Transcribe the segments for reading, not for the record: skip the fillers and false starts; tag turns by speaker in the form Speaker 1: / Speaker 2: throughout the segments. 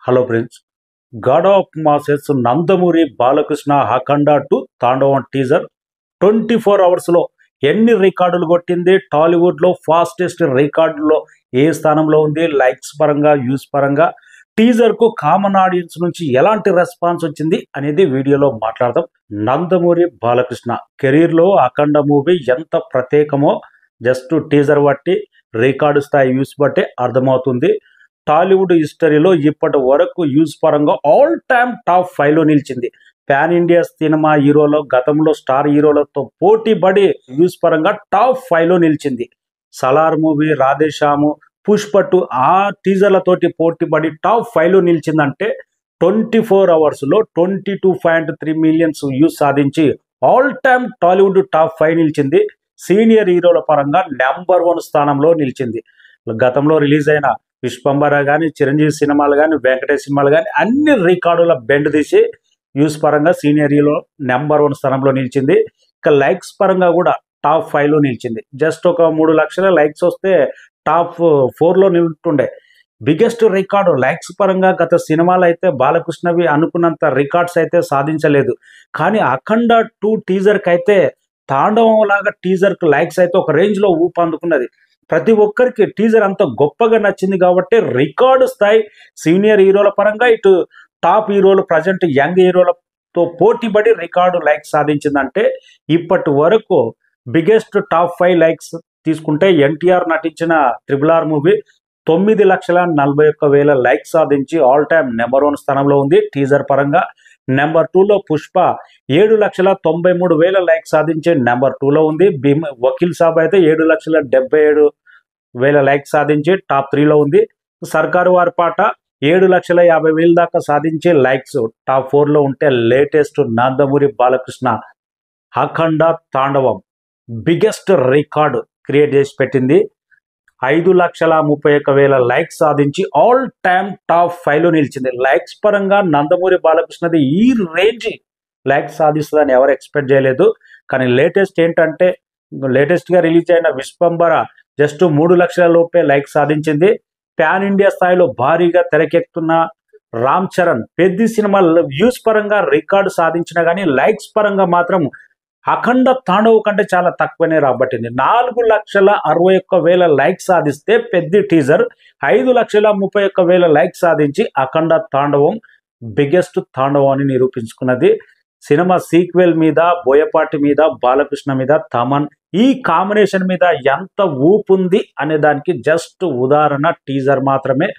Speaker 1: Hello friends, god of masses Nandamuri Balakrishna Akhanda 2 Thaandavam teaser 24 అవర్స్లో ఎన్ని రికార్డులు కొట్టింది? టాలీవుడ్లో ఫాస్టెస్ట్ రికార్డులో ఏ స్థానంలో ఉంది? లైక్స్ పరంగా, వ్యూస్ పరంగా టీజర్కు కామన్ ఆడియన్స్ నుంచి ఎలాంటి రెస్పాన్స్ వచ్చింది అనేది వీడియోలో మాట్లాడదాం. నందమూరి బాలకృష్ణ కెరీర్లో అఖండ మూవీ ఎంత ప్రత్యేకమో జస్ట్ టీజర్ బట్టి, రికార్డు స్థాయి వ్యూస్ బట్టి అర్థమవుతుంది. టాలీవుడ్ హిస్టరీలో ఇప్పటి వరకు యూస్ పరంగా ఆల్ టైమ్ టాప్ 5లో నిలిచింది. పాన్ ఇండియా సినిమా హీరోలో గతంలో స్టార్ హీరోలతో పోటీ పడి యూస్ పరంగా టాప్ 5లో నిలిచింది. సలార్ మూవీ, రాధేశ్యాము, పుష్ప 2 ఆ టీజర్లతోటి పోటీ పడి టాప్ 5లో నిలిచిందంటే 24 అవర్స్లో 22.3 మిలియన్స్ వ్యూస్ సాధించి ఆల్ టైమ్ టాలీవుడ్ టాప్ 5 నిలిచింది. సీనియర్ హీరోల పరంగా నెంబర్ 1 స్థానంలో నిలిచింది. గతంలో రిలీజ్ అయిన విశ్వంబర కానీ, చిరంజీవి సినిమాలు కానీ, వెంకటేష్ సినిమాలు కానీ అన్ని రికార్డుల బెండ్ తీసి వ్యూస్ పరంగా సీనియర్ హీరో నెంబర్ 1 స్థానంలో నిలిచింది. ఇక లైక్స్ పరంగా కూడా టాప్ 5లో నిలిచింది. జస్ట్ ఒక 3 లక్షల లైక్స్ వస్తే టాప్ 4లో నిలుతుండే. బిగ్గెస్ట్ రికార్డు లైక్స్ పరంగా గత సినిమాలు అయితే బాలకృష్ణవి అనుకున్నంత రికార్డ్స్ అయితే సాధించలేదు. కానీ అఖండ 2 టీజర్కి అయితే తాండవం లాగా టీజర్కి లైక్స్ అయితే ఒక రేంజ్లో ఊపందుకున్నది. ప్రతి ఒక్కరికి టీజర్ అంత గొప్పగా నచ్చింది కాబట్టి రికార్డు స్థాయి సీనియర్ హీరోల పరంగా, ఇటు టాప్ హీరోలు ప్రజెంట్ యంగ్ హీరోలతో పోటీపడి రికార్డు లైక్స్ సాధించిందంటే ఇప్పటి వరకు బిగ్గెస్ట్ టాప్ 5 లైక్స్ తీసుకుంటే ఎన్టీఆర్ నటించిన RRR మూవీ 9,41,000 లైక్స్ సాధించి ఆల్ టైమ్ నెంబర్ 1 స్థానంలో ఉంది టీజర్ పరంగా. నెంబర్ 2లో పుష్ప 7,93,000 లైక్స్ సాధించి నెంబర్ 2లో ఉంది. వకీల్ సాబ్ అయితే 7,77,000 లైక్స్ సాధించి టాప్ 3లో ఉంది. సర్కారు వారి పాట 7,50,000 దాకా సాధించి లైక్స్ టాప్ 4లో ఉంటే లేటెస్ట్ నందమూరి బాలకృష్ణ అఖండ తాండవం బిగ్గెస్ట్ రికార్డు క్రియేట్ చేసి పెట్టింది. 5,31,000 లైక్స్ సాధించి ఆల్ టైమ్ టాప్ 5లో నిలిచింది. లైక్స్ పరంగా నందమూరి బాలకృష్ణది ఈ రేంజ్ లైక్స్ సాధిస్తుందని ఎవరు ఎక్స్పెక్ట్ చేయలేదు. కానీ లేటెస్ట్ ఏంటంటే, లేటెస్ట్గా రిలీజ్ అయిన విశ్వంబర జస్ట్ 3 లక్షల లోపే లైక్స్ సాధించింది. పాన్ ఇండియా స్థాయిలో భారీగా తెరకెక్కుతున్న రామ్ చరణ్ పెద్ద సినిమాల్లో వ్యూస్ పరంగా రికార్డు సాధించినా కానీ లైక్స్ పరంగా మాత్రం అఖండ తాండవ కంటే చాలా తక్కువనే రాబట్టింది. 4,61,000 లైక్స్ సాధిస్తే పెద్ద టీజర్ 5,31,000 లైక్స్ సాధించి అఖండ తాండవం బిగ్గెస్ట్ తాండవం అని నిరూపించుకున్నది. సినిమా సీక్వెల్ మీద, బోయపాటి మీద, బాలకృష్ణ మీద, తమన్ ఈ కాంబినేషన్ మీద ఎంత ఊపు ఉంది అనే దానికి జస్ట్ ఉదాహరణ టీజర్ మాత్రమే.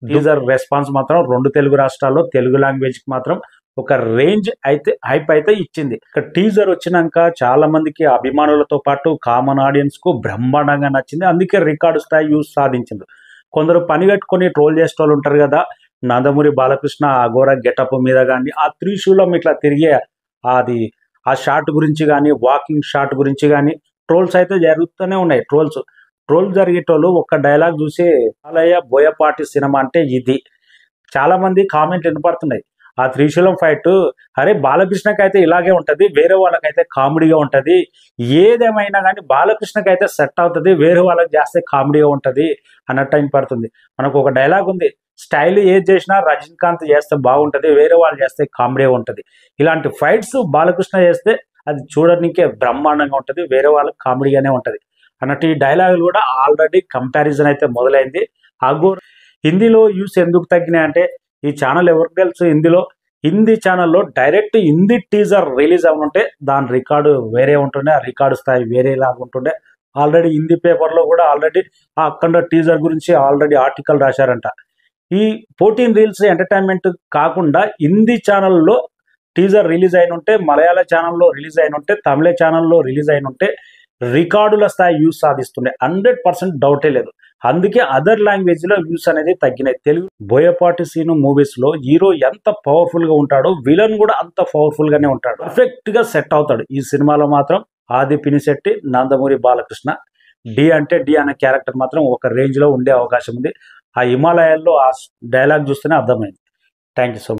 Speaker 1: టీజర్ రెస్పాన్స్ మాత్రం 2 తెలుగు రాష్ట్రాల్లో తెలుగు లాంగ్వేజ్కి మాత్రం ఒక రేంజ్ అయితే హైప్ అయితే ఇచ్చింది. ఇక టీజర్ వచ్చినాక చాలా మందికి అభిమానులతో పాటు కామన్ ఆడియన్స్ కు బ్రహ్మాండంగా నచ్చింది. అందుకే రికార్డు స్థాయి యూస్ సాధించింది. కొందరు పని కట్టుకొని ట్రోల్ చేసే వాళ్ళు ఉంటారు కదా, నందమూరి బాలకృష్ణ అఘోర గెటప్ మీద కానీ, ఆ త్రిశూలం ఇట్లా తిరిగే అది ఆ షాట్ గురించి కానీ, వాకింగ్ షాట్ గురించి కానీ ట్రోల్స్ అయితే జరుగుతూనే ఉన్నాయి. ట్రోల్ జరిగేటోళ్ళు ఒక డైలాగ్ చూసి బాలయ్య బోయపాటి సినిమా అంటే ఇది. చాలా మంది కామెంట్లు వినపడుతున్నాయి. ఆ త్రిశూలం ఫైట్ అరే బాలకృష్ణకి అయితే ఇలాగే ఉంటుంది, వేరే వాళ్ళకైతే కామెడీగా ఉంటుంది. ఏదేమైనా కానీ బాలకృష్ణకి అయితే సెట్ అవుతుంది, వేరే వాళ్ళకి చేస్తే కామెడీగా ఉంటుంది అన్నట్టు వినపడుతుంది. మనకు ఒక డైలాగ్ ఉంది, స్టైల్ ఏది చేసినా రజనీకాంత్ చేస్తే బాగుంటుంది, వేరే వాళ్ళు చేస్తే కామెడీగా ఉంటుంది. ఇలాంటి ఫైట్స్ బాలకృష్ణ చేస్తే అది చూడడానికే బ్రహ్మాండంగా ఉంటుంది, వేరే వాళ్ళకి కామెడీగానే ఉంటుంది అన్నట్టు ఈ డైలాగులు కూడా ఆల్రెడీ కంపారిజన్ అయితే మొదలైంది. అఘోర్ హిందీలో యూస్ ఎందుకు తగ్గినాయంటే, ఈ ఛానల్ ఎవరికి తెలుసు, హిందీ ఛానల్లో డైరెక్ట్ హిందీ టీజర్ రిలీజ్ అవుతుంటే దాని రికార్డు వేరే ఉంటుండే, ఆ రికార్డు స్థాయి వేరేలాగా ఉంటుండే. ఆల్రెడీ హిందీ పేపర్లో కూడా ఆల్రెడీ ఆ అఖండ టీజర్ గురించి ఆల్రెడీ ఆర్టికల్ రాశారంట. ఈ 14 రీల్స్ ఎంటర్టైన్మెంట్ కాకుండా హిందీ ఛానల్లో టీజర్ రిలీజ్ అయిన ఉంటే, మలయాళ ఛానల్లో రిలీజ్ అయిన ఉంటే, తమిళ ఛానల్లో రిలీజ్ అయిన ఉంటే రికార్డుల స్థాయి వ్యూస్ సాధిస్తుండే, 100% డౌటే లేదు. అందుకే అదర్ లాంగ్వేజ్లో వ్యూస్ అనేది తగ్గినాయి. తెలుగు బోయపాటి సీను మూవీస్లో హీరో ఎంత పవర్ఫుల్గా ఉంటాడో విలన్ కూడా అంత పవర్ఫుల్గానే ఉంటాడు, పర్ఫెక్ట్గా సెట్ అవుతాడు. ఈ సినిమాలో మాత్రం ఆది పినిశెట్టి, నందమూరి బాలకృష్ణ డి అంటే డి అనే క్యారెక్టర్ మాత్రం ఒక రేంజ్లో ఉండే అవకాశం ఉంది. ఆ హిమాలయాల్లో ఆ డైలాగ్ చూస్తేనే అర్థమైంది. Thank you so much.